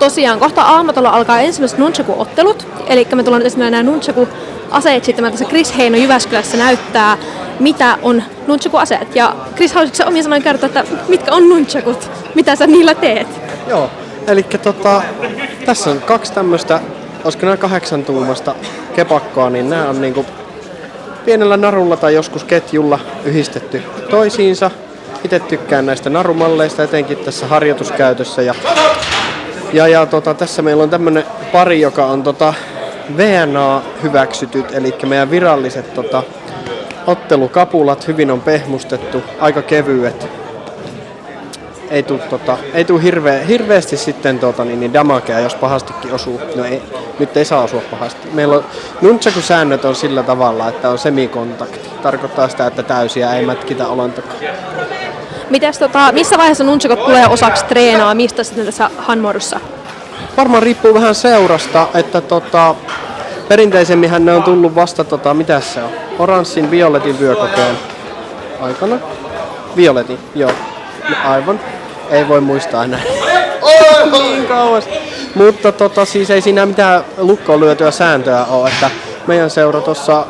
tosiaan kohta aamulla alkaa ensimmäiset nunchaku-ottelut. Eli me tullaan nyt esimerkiksi nämä nunchaku-aseet sitten. Tässä Chris Heino Jyväskylässä näyttää, mitä on nunchaku-aseet. Ja Chris, haluaisitko sä omia sanoin kertoa, että mitkä on nunchakut? Mitä sä niillä teet? Joo, eli tässä on 2 tämmöistä, olisiko nämä 8-tuumasta kepakkoa, niin nämä on niinku pienellä narulla tai joskus ketjulla yhdistetty toisiinsa. Itse tykkään näistä narumalleista, etenkin tässä harjoituskäytössä. Tässä meillä on tämmönen pari, joka on VNA-hyväksytyt, eli meidän viralliset ottelukapulat, hyvin on pehmustettu, aika kevyet. Ei tuu hirveästi sitten damagea, jos pahastikin osuu. No ei, nyt ei saa osua pahasti. Meillä on nunchaku-säännöt on sillä tavalla, että on semikontakti. Tarkoittaa sitä, että täysiä ei mätkitä olontakaan. Mites, missä vaiheessa nunchakut tulee osaksi treenaa, mistä sitten tässä hanmuodossa? Varmaan riippuu vähän seurasta, että perinteisemminhän ne on tullut vasta, mitä se on, oranssin violetin vyökokeen aikana. Violetin, joo, aivan. Ei voi muistaa enää. Niin kauas. Mutta siis ei siinä mitään lukkoon lyötyä sääntöä ole, että meidän seura tuossa,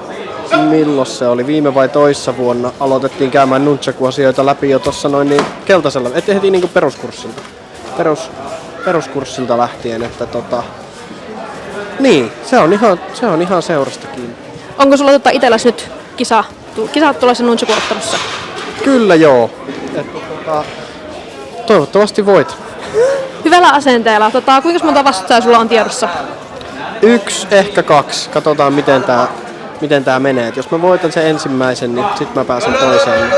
milloin se oli, viime vai toissa vuonna, aloitettiin käymään nunchaku-asioita läpi jo tuossa noin niin keltaisella, heti niinku peruskurssilta. Peruskurssilta lähtien, että niin, se on ihan seurasta kiinni. Onko sulla itselläsi nyt kisat tulossa nunchaku-ottelussa? Kyllä joo. Toivottavasti voit. Hyvällä asenteella. Kuinka monta vastustajaa sulla on tiedossa? 1, ehkä 2. Katsotaan miten tää menee. Et jos mä voitan sen ensimmäisen, niin sit mä pääsen toiseen.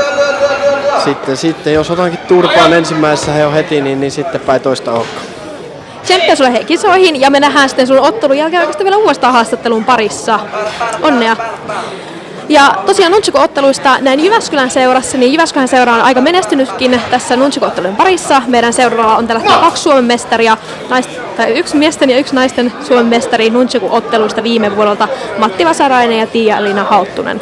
Sitten jos otankin turpaan ensimmäisessä jo heti, niin sittenpä ei toista olekaan. Tsemppiä sulle kisoihin ja me nähdään sitten sun ottelun jälkeen oikeastaan vielä uudestaan haastattelun parissa. Onnea! Ja tosiaan nunchaku-otteluista näin Jyväskylän seurassa, niin Jyväskylän seura on aika menestynytkin tässä nunchaku-ottelujen parissa. Meidän seuralla on tällä hetkellä 2 Suomen mestaria, 1 miesten ja 1 naisten Suomen mestari nunchaku-otteluista viime vuodelta, Matti Vasarainen ja Tiia-Liina Hauttunen.